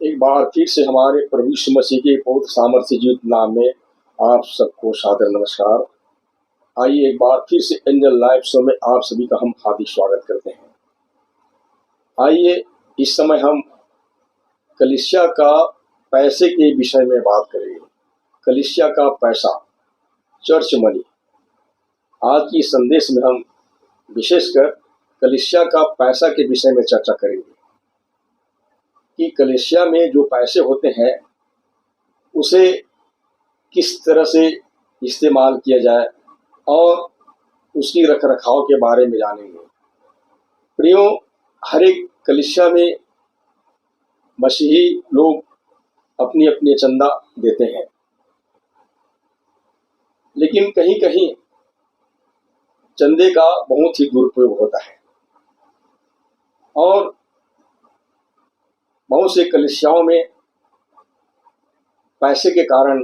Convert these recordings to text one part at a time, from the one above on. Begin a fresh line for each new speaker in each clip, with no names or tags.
एक बार फिर से हमारे प्रभु यीशु मसीह के पवित्र सामर्थ्य जीवित नाम में आप सबको सादर नमस्कार। आइए एक बार फिर से एंजल लाइव शो में आप सभी का हम हार्दिक स्वागत करते हैं। आइए इस समय हम कलीसिया का पैसे के विषय में बात करेंगे। कलीसिया का पैसा, चर्च मनी। आज की संदेश में हम विशेषकर कलीसिया का पैसा के विषय में चर्चा करेंगे कि कलीसिया में जो पैसे होते हैं उसे किस तरह से इस्तेमाल किया जाए और उसकी रख रखाव के बारे में जानेंगे। प्रियो, हर एक कलीसिया में मसीही लोग अपनी अपनी चंदा देते हैं, लेकिन कहीं कहीं चंदे का बहुत ही दुरुपयोग होता है और बहुत से कलीसियाओं में पैसे के कारण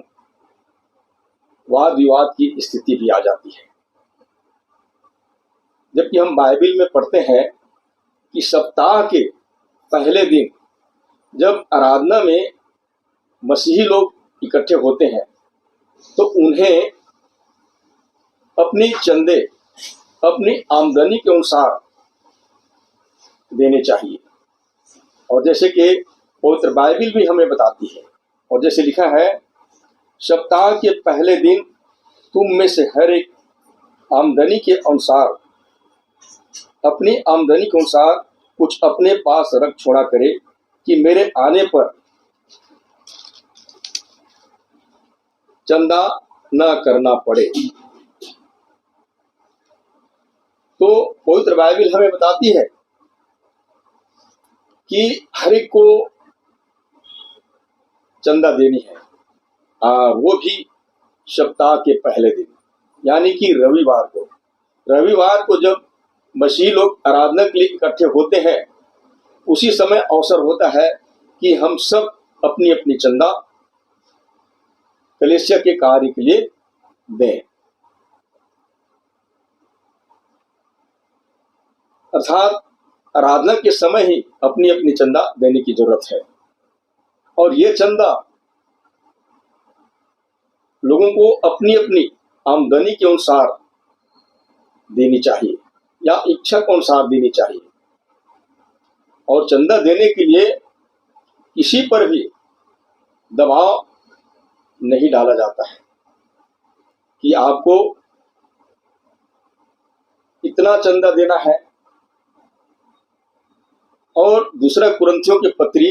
वाद विवाद की स्थिति भी आ जाती है। जबकि हम बाइबल में पढ़ते हैं कि सप्ताह के पहले दिन जब आराधना में मसीही लोग इकट्ठे होते हैं तो उन्हें अपनी चंदे अपनी आमदनी के अनुसार देने चाहिए। और जैसे कि पवित्र बाइबल भी हमें बताती है, और जैसे लिखा है, सप्ताह के पहले दिन तुम में से हर एक आमदनी के अनुसार अपनी आमदनी के अनुसार कुछ अपने पास रख छोड़ा करे कि मेरे आने पर चंदा न करना पड़े। तो पवित्र बाइबल हमें बताती है कि हर एक को चंदा देनी है, वो भी सप्ताह के पहले दिन, यानी कि रविवार को जब मसीही लोग आराधना के लिए इकट्ठे होते हैं, उसी समय अवसर होता है कि हम सब अपनी अपनी चंदा कलीसिया के कार्य के लिए दें। अर्थात आराधना के समय ही अपनी अपनी चंदा देने की जरूरत है, और ये चंदा लोगों को अपनी अपनी आमदनी के अनुसार देनी चाहिए या इच्छा के अनुसार देनी चाहिए। और चंदा देने के लिए किसी पर भी दबाव नहीं डाला जाता है कि आपको इतना चंदा देना है। और दूसरा कुरिन्थियों के पत्री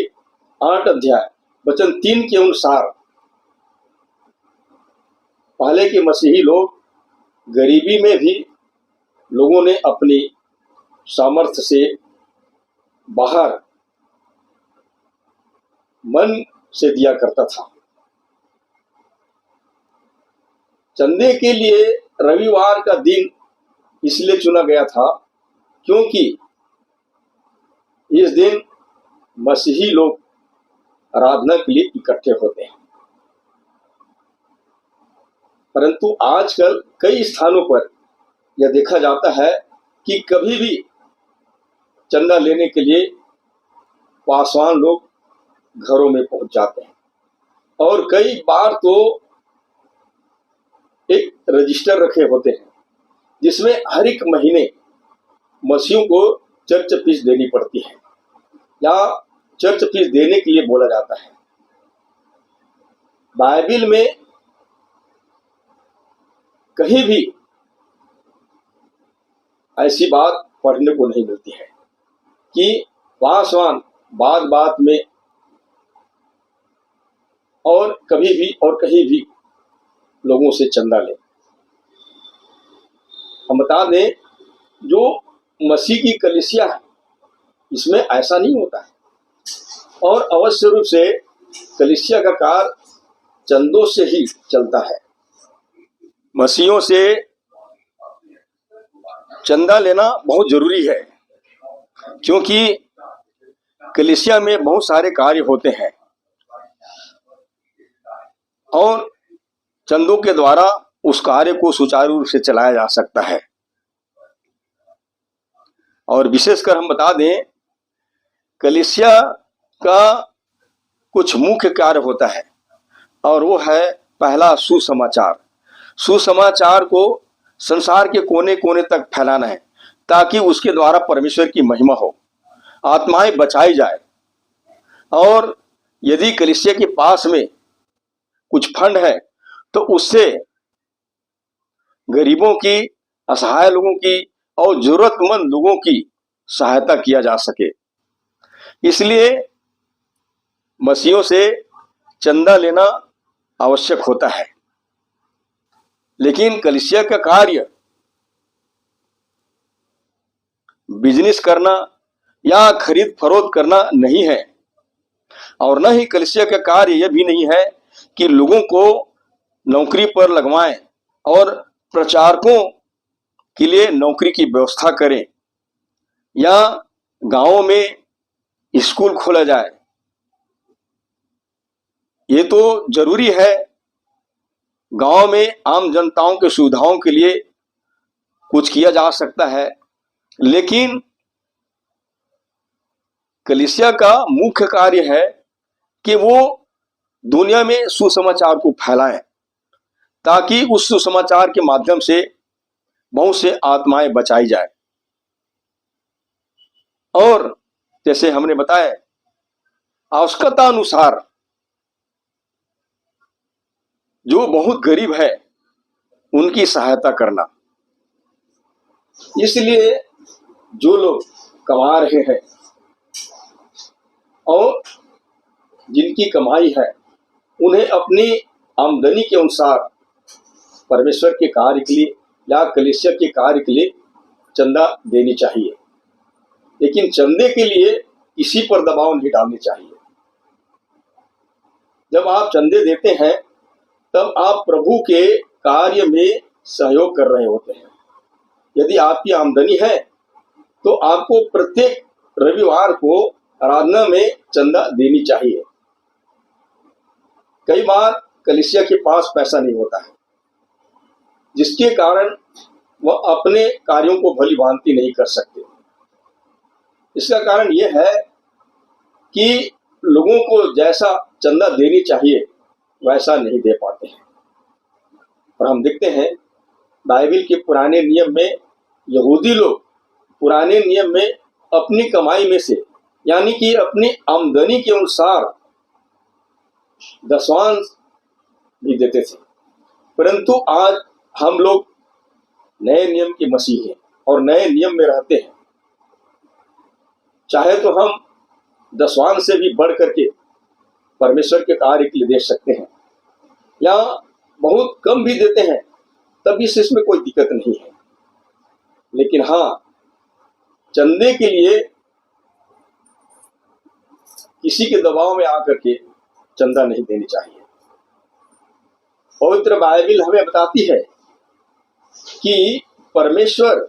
8 अध्याय वचन 3 के अनुसार पहले के मसीही लोग गरीबी में भी लोगों ने अपनी सामर्थ्य से बाहर मन से दिया करता था। चंदे के लिए रविवार का दिन इसलिए चुना गया था क्योंकि इस दिन मसीही लोग आराधना के लिए इकट्ठे होते हैं। परंतु आजकल कई स्थानों पर यह देखा जाता है कि कभी भी चंदा लेने के लिए पासवान लोग घरों में पहुंच जाते हैं, और कई बार तो एक रजिस्टर रखे होते हैं जिसमें हर एक महीने मसीहों को चर्च फीस देनी पड़ती है या चर्च फीस देने के लिए बोला जाता है। बाइबल में कहीं भी ऐसी बात पढ़ने को नहीं मिलती है कि पासवान बात बात में और कभी भी और कहीं भी लोगों से चंदा ले। हम बता दें, जो मसीह की कलीसिया है इसमें ऐसा नहीं होता है, और अवश्य रूप से कलीसिया का कार्य चंदों से ही चलता है। मसीहों से चंदा लेना बहुत जरूरी है, क्योंकि कलीसिया में बहुत सारे कार्य होते हैं और चंदों के द्वारा उस कार्य को सुचारू रूप से चलाया जा सकता है। और विशेषकर हम बता दें, कलीसिया का कुछ मुख्य कार्य होता है, और वो है पहला सुसमाचार। सुसमाचार को संसार के कोने कोने तक फैलाना है, ताकि उसके द्वारा परमेश्वर की महिमा हो, आत्माएं बचाई जाए। और यदि कलीसिया के पास में कुछ फंड है तो उससे गरीबों की, असहाय लोगों की और जरूरतमंद लोगों की सहायता किया जा सके। इसलिए मसीहों से चंदा लेना आवश्यक होता है। लेकिन कलीसिया का कार्य बिजनेस करना या खरीद फरोख्त करना नहीं है, और न ही कलीसिया का कार्य यह भी नहीं है कि लोगों को नौकरी पर लगवाएं और प्रचारकों के लिए नौकरी की व्यवस्था करें, या गांवों में स्कूल खोला जाए। ये तो जरूरी है, गांव में आम जनताओं की सुविधाओं के लिए कुछ किया जा सकता है, लेकिन कलीसिया का मुख्य कार्य है कि वो दुनिया में सुसमाचार को फैलाएं, ताकि उस सुसमाचार के माध्यम से बहुत से आत्माएं बचाई जाए। और जैसे हमने बताया, आवश्यकता अनुसार जो बहुत गरीब है उनकी सहायता करना। इसलिए जो लोग कमा रहे हैं और जिनकी कमाई है, उन्हें अपनी आमदनी के अनुसार परमेश्वर के कार्य के लिए या कलीसिया के कार्य के लिए चंदा देनी चाहिए। लेकिन चंदे के लिए किसी पर दबाव नहीं डालनी चाहिए। जब आप चंदे देते हैं तब आप प्रभु के कार्य में सहयोग कर रहे होते हैं। यदि आपकी आमदनी है तो आपको प्रत्येक रविवार को आराधना में चंदा देनी चाहिए। कई बार कलीसिया के पास पैसा नहीं होता है, जिसके कारण वह अपने कार्यों को भली भांति नहीं कर सकते। इसका कारण यह है कि लोगों को जैसा चंदा देनी चाहिए वैसा नहीं दे पाते हैं। और हम देखते हैं बाइबल के पुराने नियम में यहूदी लोग पुराने नियम में अपनी कमाई में से, यानी कि अपनी आमदनी के अनुसार दशवांश भी देते थे। परंतु आज हम लोग नए नियम के मसीह हैं और नए नियम में रहते हैं। चाहे तो हम दशवांश से भी बढ़ करके परमेश्वर के कार्य के लिए दे सकते हैं, या बहुत कम भी देते हैं, तब इसमें कोई दिक्कत नहीं है। लेकिन हाँ, चंदे के लिए किसी के दबाव में आकर के चंदा नहीं देनी चाहिए। पवित्र बाइबल हमें बताती है कि परमेश्वर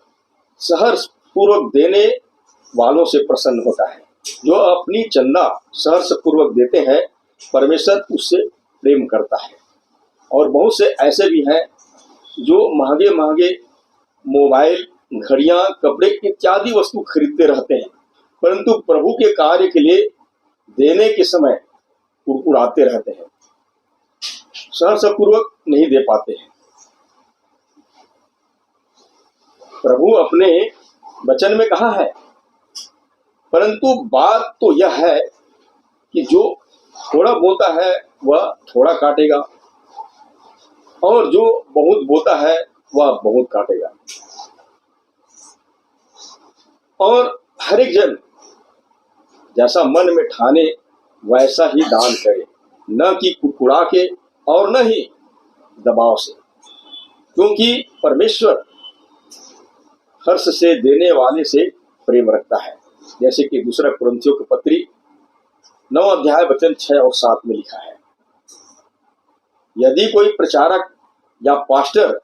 सहर्ष पूर्वक देने वालों से प्रसन्न होता है। जो अपनी चंदा सहर्ष पूर्वक देते हैं, परमेश्वर उससे प्रेम करता है। और बहुत से ऐसे भी हैं जो महंगे महंगे मोबाइल, घड़ियां, कपड़े इत्यादि वस्तु खरीदते रहते हैं, परंतु प्रभु के कार्य के लिए देने के समय कुड़कुड़ाते रहते हैं, सहर्षपूर्वक नहीं दे पाते हैं। प्रभु अपने वचन में कहा है, परंतु बात तो यह है कि जो थोड़ा बोता है वह थोड़ा काटेगा, और जो बहुत बोता है वह बहुत काटेगा। और हर एक जन जैसा मन में ठाने वैसा ही दान करे, न कि कुड़कुड़ा के और न ही दबाव से, क्योंकि परमेश्वर हर्ष से देने वाले से प्रेम रखता है। जैसे कि दूसरा कुरिन्थियों की पत्री 9 अध्याय वचन 6 और 7 में लिखा है, यदि कोई प्रचारक या पास्टर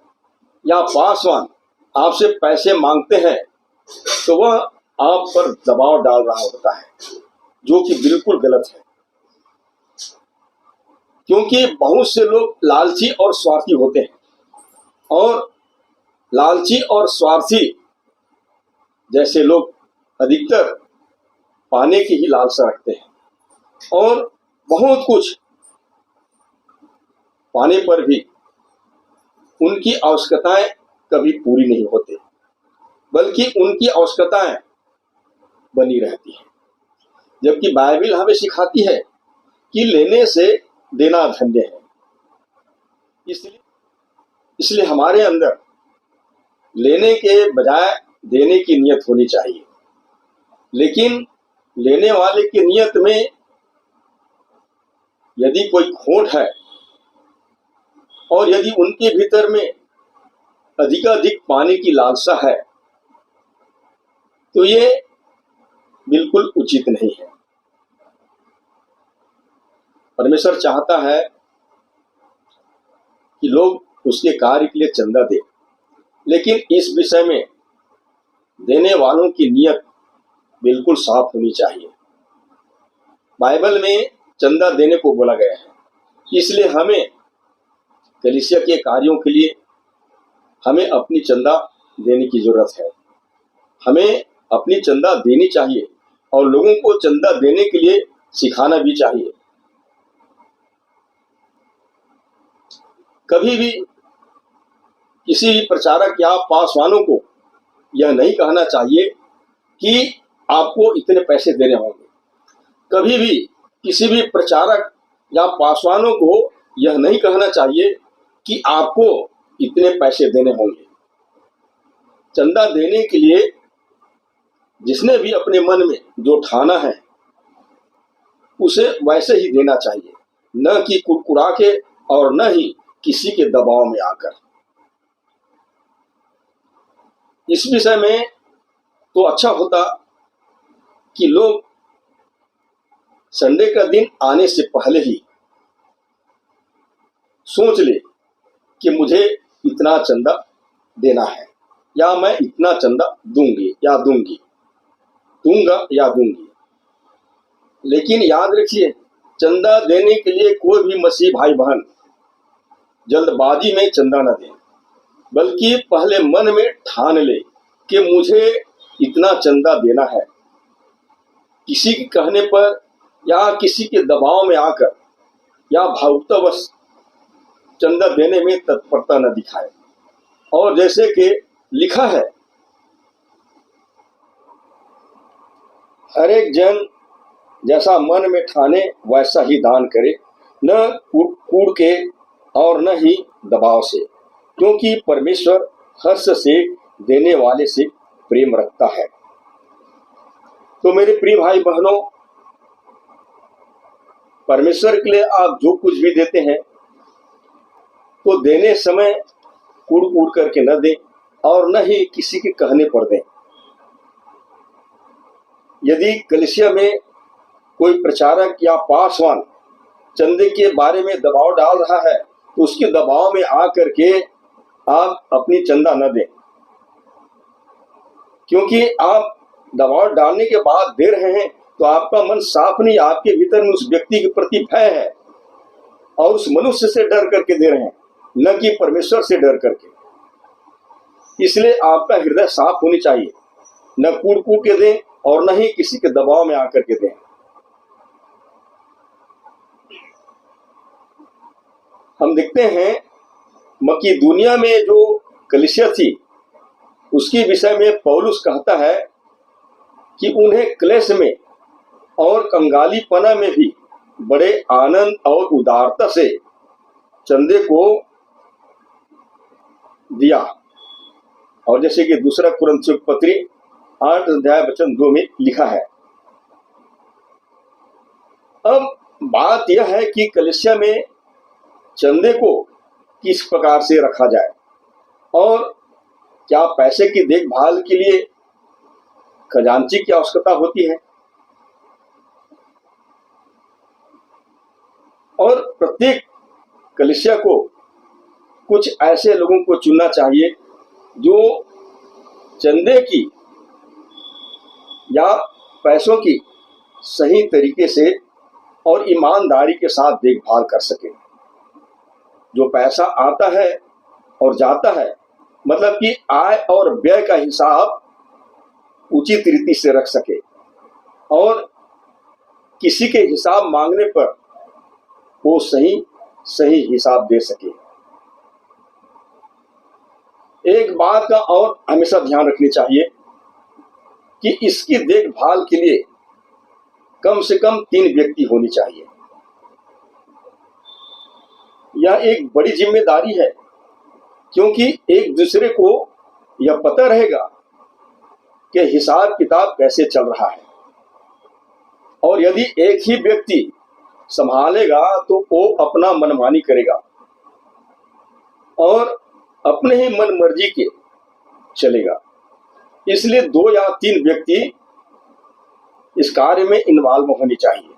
या पासवान आपसे पैसे मांगते हैं तो वह आप पर दबाव डाल रहा होता है, जो कि बिल्कुल गलत है। क्योंकि बहुत से लोग लालची और स्वार्थी होते हैं, और लालची और स्वार्थी जैसे लोग अधिकतर पाने की ही लालसा रखते हैं, और बहुत कुछ पाने पर भी उनकी आवश्यकताएं कभी पूरी नहीं होती, बल्कि उनकी आवश्यकताएं बनी रहती हैं। जबकि बाइबल हमें सिखाती है कि लेने से देना धन्य है। इसलिए हमारे अंदर लेने के बजाय देने की नियत होनी चाहिए। लेकिन लेने वाले की नियत में यदि कोई खोट है और यदि उनके भीतर में अधिकाधिक पाने की लालसा है, तो ये बिल्कुल उचित नहीं है। परमेश्वर चाहता है कि लोग उसके कार्य के लिए चंदा दें, लेकिन इस विषय में देने वालों की नियत बिल्कुल साफ होनी चाहिए। बाइबल में चंदा देने को बोला गया है, इसलिए हमें कलीसिया के कार्यों के लिए हमें अपनी चंदा देने की जरूरत है। हमें अपनी चंदा देनी चाहिए और लोगों को चंदा देने के लिए सिखाना भी चाहिए। कभी भी किसी भी प्रचारक या पासवानों को यह नहीं कहना चाहिए कि आपको इतने पैसे देने होंगे। कभी भी किसी भी प्रचारक या पासवानों को यह नहीं कहना चाहिए कि आपको इतने पैसे देने होंगे। चंदा देने के लिए जिसने भी अपने मन में जो ठाना है उसे वैसे ही देना चाहिए, न कि कुड़कुड़ा के और न ही किसी के दबाव में आकर। इस विषय में तो अच्छा होता कि लोग संडे का दिन आने से पहले ही सोच ले कि मुझे इतना चंदा देना है या मैं इतना चंदा दूंगी या दूंगी, दूंगा या दूंगी। लेकिन याद रखिए, चंदा देने के लिए कोई भी मसीह भाई बहन जल्दबाजी में चंदा न दे, बल्कि पहले मन में ठान ले कि मुझे इतना चंदा देना है। किसी के कहने पर या किसी के दबाव में आकर या भावुकतावश चंदा देने में तत्परता न दिखाए। और जैसे कि लिखा है, हर एक जन जैसा मन में ठाने वैसा ही दान करे, न कूड़ के और न ही दबाव से, क्योंकि परमेश्वर हर्ष से देने वाले से प्रेम रखता है। तो मेरे प्रिय भाई बहनों, परमेश्वर के लिए आप जो कुछ भी देते हैं तो देने समय कूड़ करके न दें और न ही किसी के कहने पर दें। यदि कलीसिया में कोई प्रचारक या पासवान चंदे के बारे में दबाव डाल रहा है तो उसके दबाव में आकर के आप अपनी चंदा न दें, क्योंकि आप दबाव डालने के बाद दे रहे हैं तो आपका मन साफ नहीं, आपके भीतर में उस व्यक्ति के प्रति भय है और उस मनुष्य से डर करके दे रहे हैं, न कि परमेश्वर से डर करके। इसलिए आपका हृदय साफ होनी चाहिए, न कूड़ के दें और न ही किसी के दबाव में आकर के दें। हम देखते हैं मकीदुनिया में जो कलीसिया थी उसके विषय में पौलुस कहता है कि उन्हें क्लेश में और कंगालीपना में भी बड़े आनंद और उदारता से चंदे को दिया। और जैसे कि दूसरा कुरिन्थियों पत्री 8 अध्याय वचन 2 में लिखा है। अब बात यह है कि कलीसिया में चंदे को किस प्रकार से रखा जाए और क्या पैसे की देखभाल के लिए खजांची की आवश्यकता होती है। और प्रत्येक कलीसिया को कुछ ऐसे लोगों को चुनना चाहिए जो चंदे की या पैसों की सही तरीके से और ईमानदारी के साथ देखभाल कर सके। जो पैसा आता है और जाता है, मतलब कि आय और व्यय का हिसाब उचित रीति से रख सके और किसी के हिसाब मांगने पर को सही सही हिसाब दे सके। एक बात का और हमेशा ध्यान रखनी चाहिए कि इसकी देखभाल के लिए कम से कम 3 व्यक्ति होनी चाहिए। यह एक बड़ी जिम्मेदारी है, क्योंकि एक दूसरे को यह पता रहेगा कि हिसाब किताब कैसे चल रहा है, और यदि एक ही व्यक्ति संभालेगा तो वो अपना मनमानी करेगा और अपने ही मन मर्जी के चलेगा। इसलिए 2 या 3 व्यक्ति इस कार्य में इन्वॉल्व होनी चाहिए,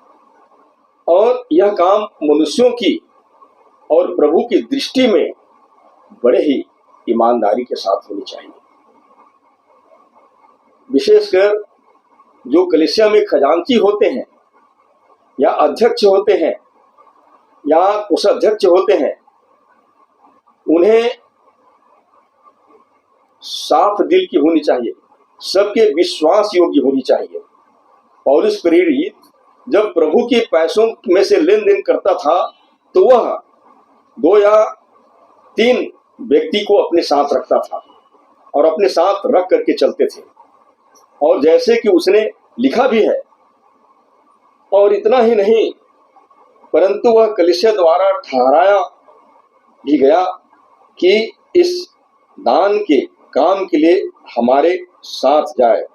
और यह काम मनुष्यों की और प्रभु की दृष्टि में बड़े ही ईमानदारी के साथ होनी चाहिए। विशेषकर जो कलीसिया में खजांची होते हैं या अध्यक्ष होते हैं या कोषाध्यक्ष होते हैं, उन्हें साफ दिल की होनी चाहिए, सबके विश्वास योग्य होनी चाहिए। पौलुस प्रेरित जब प्रभु के पैसों में से लेन देन करता था तो वह 2 या 3 व्यक्ति को अपने साथ रखता था और अपने साथ रख करके चलते थे, और जैसे कि उसने लिखा भी है। और इतना ही नहीं, परंतु वह कलीसिया द्वारा ठहराया भी गया कि इस दान के काम के लिए हमारे साथ जाए।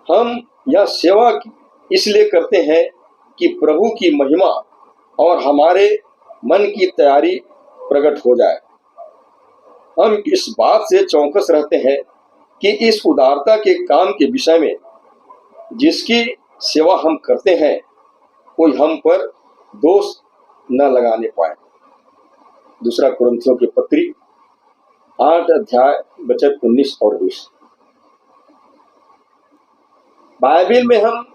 हम यह सेवा इसलिए करते हैं कि प्रभु की महिमा और हमारे मन की तैयारी प्रकट हो जाए। हम इस बात से चौकस रहते हैं कि इस उदारता के काम के विषय में जिसकी सेवा हम करते हैं, कोई हम पर दोष न लगाने पाए। दूसरा कुरिन्थियों की पत्री 8 अध्याय वचन 19 और 20। बाइबल में हम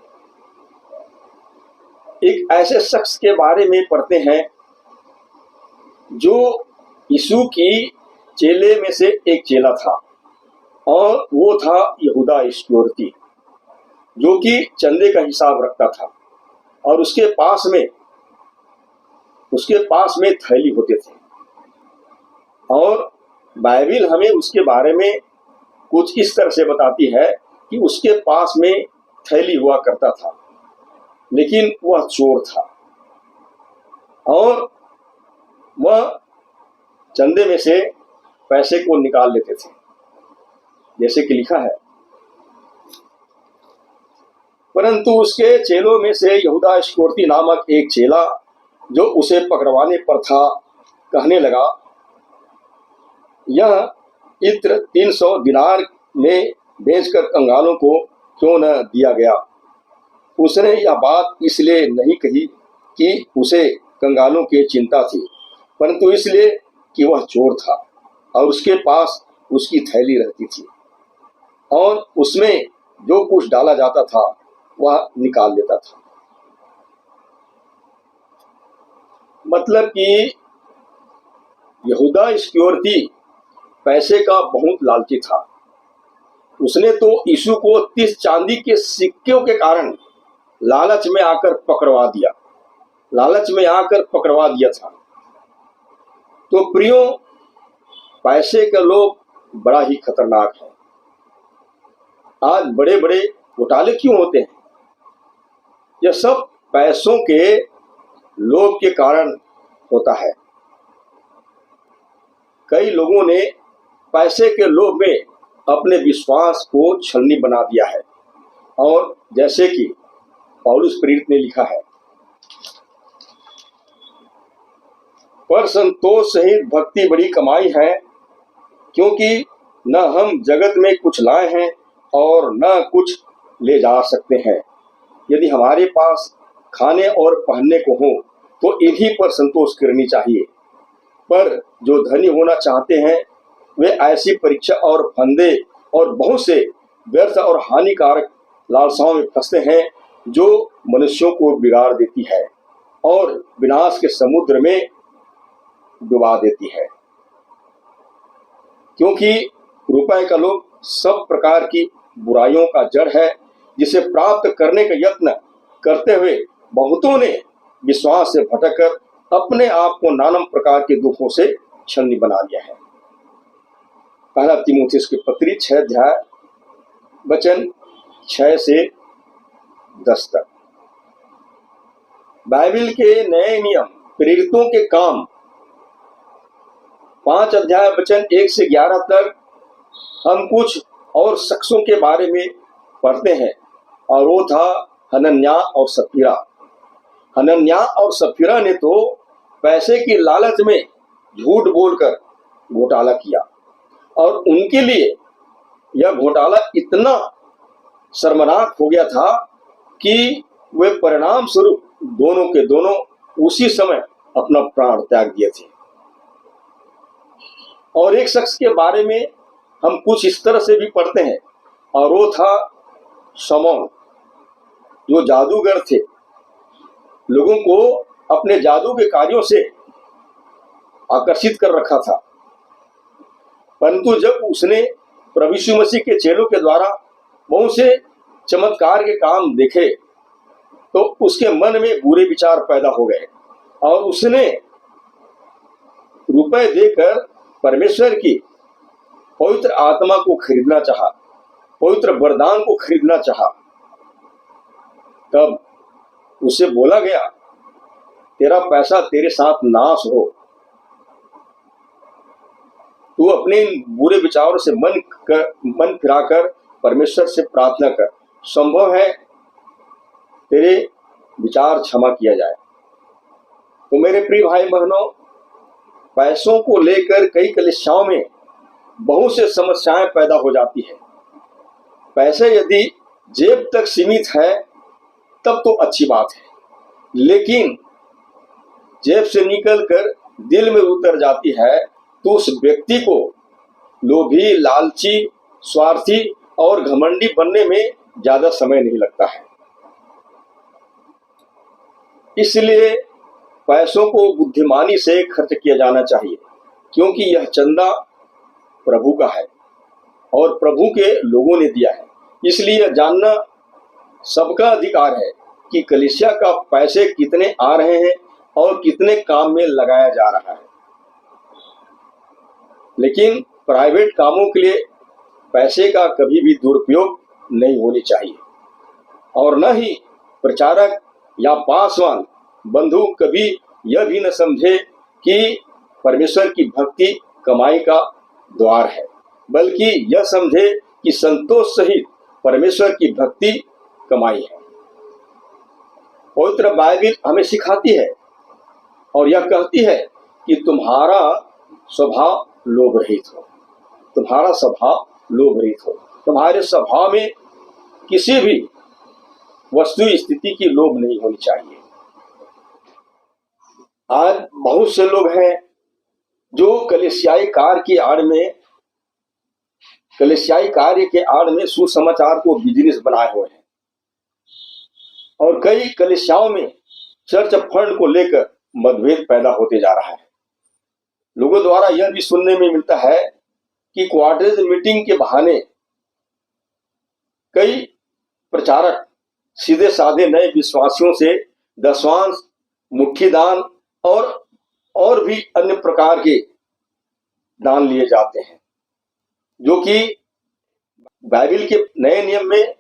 एक ऐसे शख्स के बारे में पढ़ते हैं जो यीशु की चेले में से एक चेला था, और वो था यहूदा इस्करियोती, जो कि चंदे का हिसाब रखता था, और उसके पास में थैली होते थे। और बाइबल हमें उसके बारे में कुछ इस तरह से बताती है कि उसके पास में थैली हुआ करता था, लेकिन वह चोर था और वह चंदे में से पैसे को निकाल लेते थे, जैसे कि लिखा है। परंतु उसके चेलों में से यहूदा इस्करियोती नामक एक चेला, जो उसे पकड़वाने पर था, कहने लगा, यह इत्र 300 दिनार में बेचकर कंगालों को क्यों न दिया गया। उसने यह बात इसलिए नहीं कही कि उसे कंगालों की चिंता थी, परंतु इसलिए कि वह चोर था और उसके पास उसकी थैली रहती थी, और उसमें जो कुछ डाला जाता था वह निकाल लेता था। मतलब कि यहूदा इस्करियोती पैसे का बहुत लालची था। उसने तो यीशु को 30 चांदी के सिक्कों के कारण लालच में आकर पकड़वा दिया था। तो प्रियो, पैसे का लोभ बड़ा ही खतरनाक है। आज बड़े बड़े घोटाले क्यों होते हैं? यह सब पैसों के लोभ के कारण होता है। कई लोगों ने पैसे के लोभ में अपने विश्वास को छलनी बना दिया है, और जैसे कि पौलुस प्रेरित ने लिखा है, पर संतोष सहित भक्ति बड़ी कमाई है, क्योंकि न हम जगत में कुछ लाए हैं और न कुछ ले जा सकते हैं। यदि हमारे पास खाने और पहनने को हो तो इन्हीं पर संतोष करनी चाहिए। पर जो धनी होना चाहते हैं वे ऐसी परीक्षा और फंदे और बहुत से व्यर्थ और हानिकारक लालसाओं में फंसते हैं, जो मनुष्यों को बिगाड़ देती है और विनाश के समुद्र में डुबा देती है। क्योंकि रुपए का लोभ सब प्रकार की बुराइयों का जड़ है, जिसे प्राप्त करने का यत्न करते हुए बहुतों ने विश्वास से भटककर अपने आप को नाना प्रकार के दुखों से छन्नी बना लिया है। पहला तीमुथियुस की पत्री 6 अध्याय वचन 6 से 10 तक। बाइबल के नए नियम प्रेरितों के काम 5 अध्याय वचन 1 से 11 तक हम कुछ और शख्सों के बारे में पढ़ते हैं, और वो था हनन्याह और सफीरा। हनन्याह और सफीरा ने तो पैसे की लालच में झूठ बोलकर घोटाला किया, और उनके लिए यह घोटाला इतना शर्मनाक हो गया था कि वे परिणाम स्वरूप दोनों के दोनों उसी समय अपना प्राण त्याग दिए थे। और एक शख्स के बारे में हम कुछ इस तरह से भी पढ़ते हैं, और वो था शमौन, जो जादूगर थे। लोगों को अपने जादू के कार्यों से आकर्षित कर रखा था, परंतु जब उसने प्रभु यीशु मसीह के चेलों के द्वारा बहुत से चमत्कार के काम देखे तो उसके मन में बुरे विचार पैदा हो गए, और उसने रुपए देकर परमेश्वर की पवित्र आत्मा को खरीदना चाहा, पवित्र वरदान को खरीदना चाहा। तब उसे बोला गया, तेरा पैसा तेरे साथ नाश हो, तू अपने बुरे विचारों से मन फिराकर परमेश्वर से प्रार्थना कर, संभव है तेरे विचार क्षमा किया जाए। तो मेरे प्रिय भाई बहनों, पैसों को लेकर कई कलीसियाओं में बहुत से समस्याएं पैदा हो जाती है। पैसे यदि जेब तक सीमित है तब तो अच्छी बात है, लेकिन जेब से निकलकर दिल में उतर जाती है तो उस व्यक्ति को लोभी, लालची, स्वार्थी और घमंडी बनने में ज्यादा समय नहीं लगता है। इसलिए पैसों को बुद्धिमानी से खर्च किया जाना चाहिए, क्योंकि यह चंदा प्रभु का है और प्रभु के लोगों ने दिया है। इसलिए यह जानना सबका अधिकार है कि कलीसिया का पैसे कितने आ रहे हैं और कितने काम में लगाया जा रहा है। लेकिन प्राइवेट कामों के लिए पैसे का कभी भी दुरुपयोग नहीं होनी चाहिए, और न ही प्रचारक या पासवान बंधु कभी यह भी न समझे कि परमेश्वर की भक्ति कमाई का द्वार है, बल्कि यह समझे कि संतोष सहित परमेश्वर की भक्ति कमाई है। पवित्र बाइबल हमें सिखाती है और यह कहती है कि तुम्हारा स्वभाव लोभ रहित हो, तुम्हारा स्वभाव लोभ रहित हो। तुम्हारे स्वभाव में किसी भी वस्तु स्थिति की लोभ नहीं होनी चाहिए। आज बहुत से लोग हैं जो कलीसियाई कार्य के आड़ में सुसमाचार को बिजनेस बनाए हुए हैं, और कई कलीसियाओं में चर्च फंड को लेकर मतभेद पैदा होते जा रहा है। लोगों द्वारा यह भी सुनने में मिलता है कि क्वार्टर्स मीटिंग के बहाने कई प्रचारक सीधे साधे नए विश्वासियों से दशवांश, मुट्ठी दान और भी अन्य प्रकार के दान लिए जाते हैं, जो कि बाइबल के नए नियम में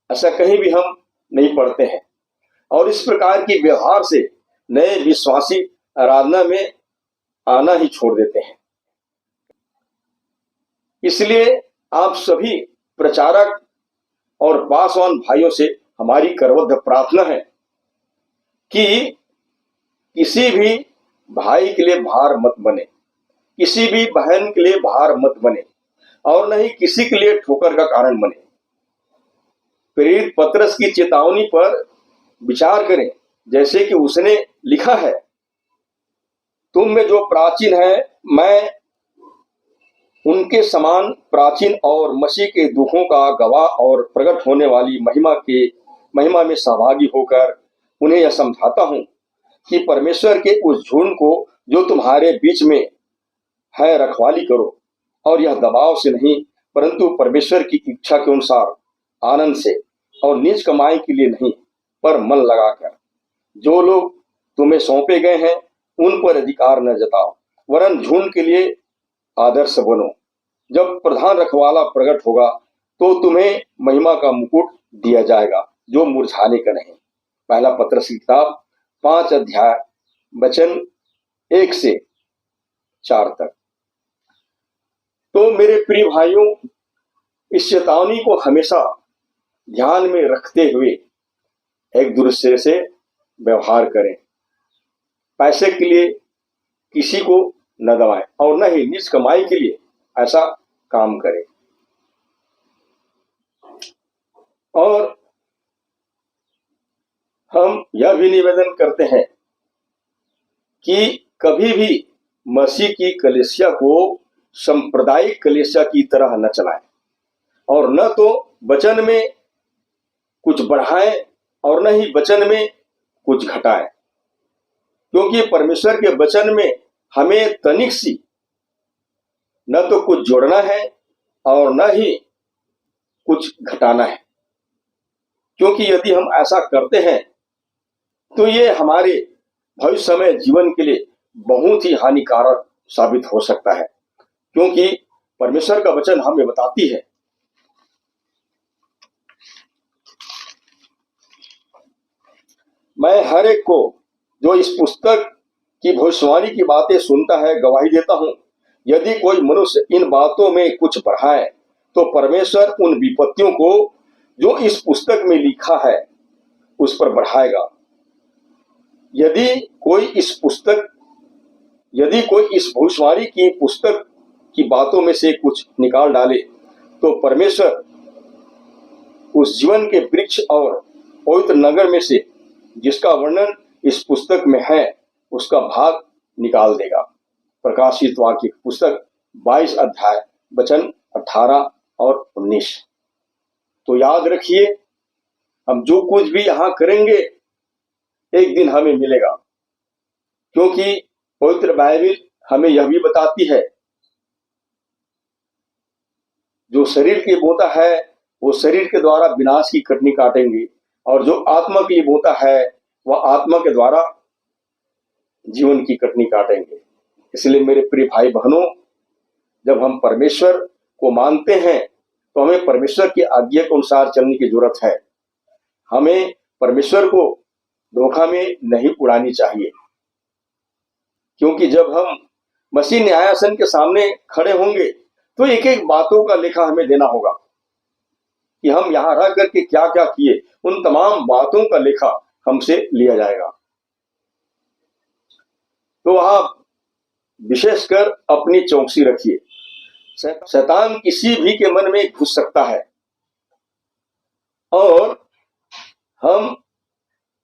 ऐसा कहीं भी हम नहीं पढ़ते हैं। और इस प्रकार की व्यवहार से नए विश्वासी आराधना में आना ही छोड़ देते हैं। इसलिए आप सभी प्रचारक और पासवान भाइयों से हमारी करबद्ध प्रार्थना है कि किसी भी भाई के लिए भार मत बने, किसी भी बहन के लिए भार मत बने, और न ही किसी के लिए ठोकर का कारण बने। प्रेरित पतरस की चेतावनी पर विचार करें, जैसे कि उसने लिखा है, तुम में जो प्राचीन है मैं उनके समान प्राचीन और मसीह के दुखों का गवाह और प्रकट होने वाली महिमा में सहभागी होकर उन्हें यह समझाता हूं कि परमेश्वर के उस झुंड को जो तुम्हारे बीच में है रखवाली करो, और यह दबाव से नहीं परंतु परमेश्वर की इच्छा के अनुसार आनंद से, और निज कमाई के लिए नहीं पर मन लगाकर। जो लोग तुम्हें सौंपे गए हैं उन पर अधिकार न जताओ, वरन झुंड के लिए आदर्श बनो। जब प्रधान रखवाला प्रकट होगा तो तुम्हें महिमा का मुकुट दिया जाएगा जो मुरझाने का नहीं। पहला पत्रस की किताब 5 अध्याय वचन 1 से 4 तक। तो मेरे प्रिय भाइयों, इस चेतावनी को हमेशा ध्यान में रखते हुए एक दूसरे से व्यवहार करें। पैसे के लिए किसी को न दबाएं और न ही निज कमाई के लिए ऐसा काम करें। और हम यह भी निवेदन करते हैं कि कभी भी मसीह की कलीसिया को सांप्रदायिक कलीसिया की तरह न चलाएं और न तो वचन में कुछ बढ़ाएं और न ही वचन में कुछ घटाएं, क्योंकि परमेश्वर के वचन में हमें तनिक सी न तो कुछ जोड़ना है और न ही कुछ घटाना है। क्योंकि यदि हम ऐसा करते हैं तो ये हमारे भविष्यमय जीवन के लिए बहुत ही हानिकारक साबित हो सकता है, क्योंकि परमेश्वर का वचन हमें बताती है मैं हर एक को जो इस पुस्तक की भविष्यवाणी की बातें सुनता है गवाही देता हूं, यदि कोई मनुष्य इन बातों में कुछ बढ़ाए तो परमेश्वर उन विपत्तियों को जो इस पुस्तक में लिखा है उस पर बढ़ाएगा। यदि कोई इस भविष्यवाणी की पुस्तक की बातों में से कुछ निकाल डाले तो परमेश्वर उस जीवन के वृक्ष और पवित्र नगर में से जिसका वर्णन इस पुस्तक में है उसका भाग निकाल देगा। प्रकाशित वाक्य की पुस्तक 22 अध्याय वचन 18 और 19। तो याद रखिए, हम जो कुछ भी यहाँ करेंगे एक दिन हमें मिलेगा, क्योंकि पवित्र बाइबल हमें यह भी बताती है जो शरीर के बोता है वो शरीर के द्वारा विनाश की कटनी काटेंगे और जो आत्मा के लिए बोता है वह आत्मा के द्वारा जीवन की कटनी काटेंगे। इसलिए मेरे प्रिय भाई बहनों, जब हम परमेश्वर को मानते हैं तो हमें परमेश्वर की आज्ञा के अनुसार चलने की जरूरत है। हमें परमेश्वर को धोखा में नहीं उड़ानी चाहिए, क्योंकि जब हम मसीह न्यायासन के सामने खड़े होंगे तो एक एक बातों का लेखा हमें देना होगा कि हम यहाँ रह करके क्या क्या किए। उन तमाम बातों का लेखा हमसे लिया जाएगा। तो आप विशेषकर अपनी चौकसी रखिए। शैतान किसी भी के मन में घुस सकता है। और हम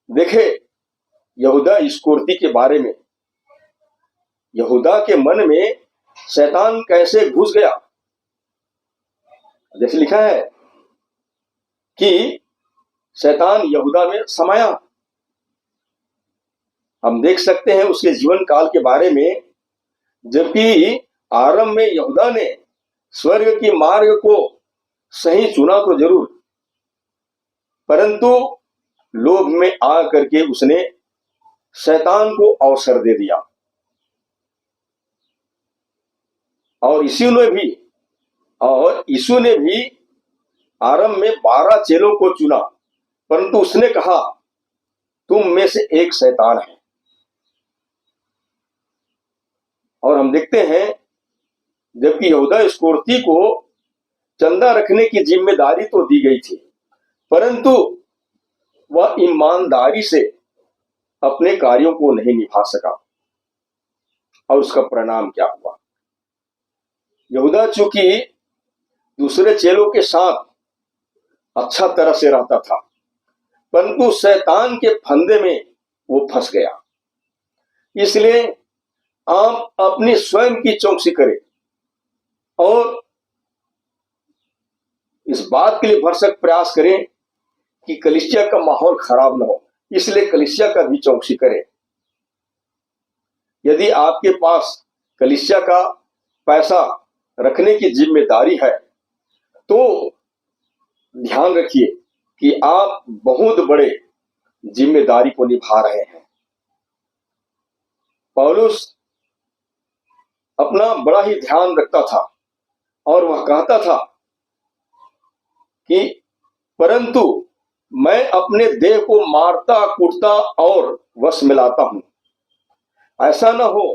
देखें यहूदा इस्करियोती के बारे में, यहूदा के मन में शैतान कैसे घुस गया। जैसे लिखा है कि शैतान यहूदा में समाया। हम देख सकते हैं उसके जीवन काल के बारे में, जबकि आरंभ में यहूदा ने स्वर्ग की मार्ग को सही चुना तो जरूर, परंतु लोभ में आ करके उसने शैतान को अवसर दे दिया। और यीशु ने भी आरंभ में 12 चेलों को चुना, परंतु उसने कहा तुम में से एक शैतान है। और हम देखते हैं जबकि यहूदा इस्करियोती को चंदा रखने की जिम्मेदारी तो दी गई थी, परंतु वह ईमानदारी से अपने कार्यों को नहीं निभा सका। और उसका परिणाम क्या हुआ? यहूदा चूंकि दूसरे चेलों के साथ अच्छा तरह से रहता था, परंतु शैतान के फंदे में वो फंस गया। इसलिए आप अपनी स्वयं की चौकसी करें और इस बात के लिए भरसक प्रयास करें कि कलीसिया का माहौल खराब न हो। इसलिए कलीसिया का भी चौकसी करें। यदि आपके पास कलीसिया का पैसा रखने की जिम्मेदारी है तो ध्यान रखिए कि आप बहुत बड़े जिम्मेदारी को निभा रहे हैं। पौलुस अपना बड़ा ही ध्यान रखता था और वह कहता था कि परंतु मैं अपने देह को मारता कूटता और वश में लाता हूं, ऐसा न हो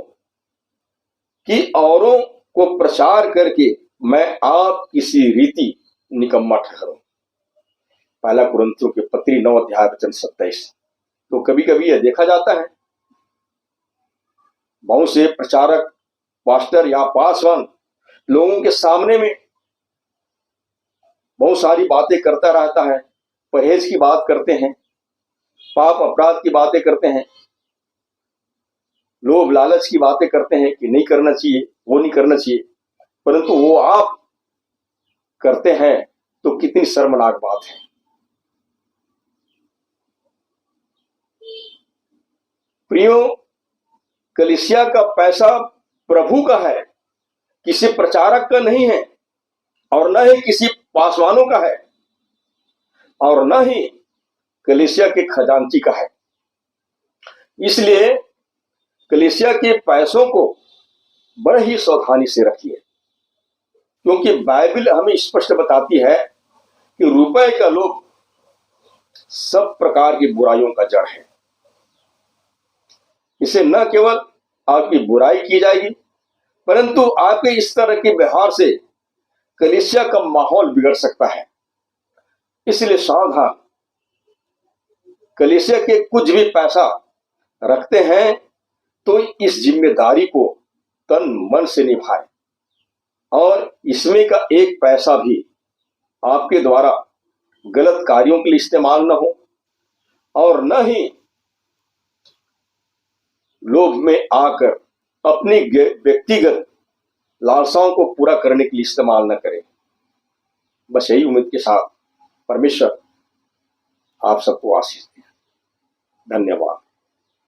कि औरों को प्रचार करके मैं आप किसी रीति निकम्मा ठहरूं। पहला कुरिन्थियों के पत्री 9 अध्याय वचन 27। तो कभी कभी यह देखा जाता है बहुत से प्रचारक, पास्टर या पासवान लोगों के सामने में बहुत सारी बातें करता रहता है, परहेज की बात करते हैं, पाप अपराध की बातें करते हैं, लोभ लालच की बातें करते हैं कि नहीं करना चाहिए, वो नहीं करना चाहिए, परंतु वो आप करते हैं तो कितनी शर्मनाक बात है। प्रियो, कलीसिया का पैसा प्रभु का है, किसी प्रचारक का नहीं है, और न ही किसी पासवानों का है, और न ही कलीसिया के खजांची का है। इसलिए कलीसिया के पैसों को बड़े ही सावधानी से रखिए, क्योंकि बाइबल हमें स्पष्ट बताती है कि रुपए का लोभ सब प्रकार की बुराइयों का जड़ है। इसे न केवल आपकी बुराई की जाएगी, परंतु आपके इस तरह के व्यवहार से कलीसिया का माहौल बिगड़ सकता है। इसलिए सावधान। कलीसिया के कुछ भी पैसा रखते हैं तो इस जिम्मेदारी को तन मन से निभाएं, और इसमें का एक पैसा भी आपके द्वारा गलत कार्यों के लिए इस्तेमाल न हो, और न ही लोभ में आकर अपनी व्यक्तिगत लालसाओं को पूरा करने के लिए इस्तेमाल न करें। बस यही उम्मीद के साथ परमेश्वर आप सबको आशीष दे। धन्यवाद।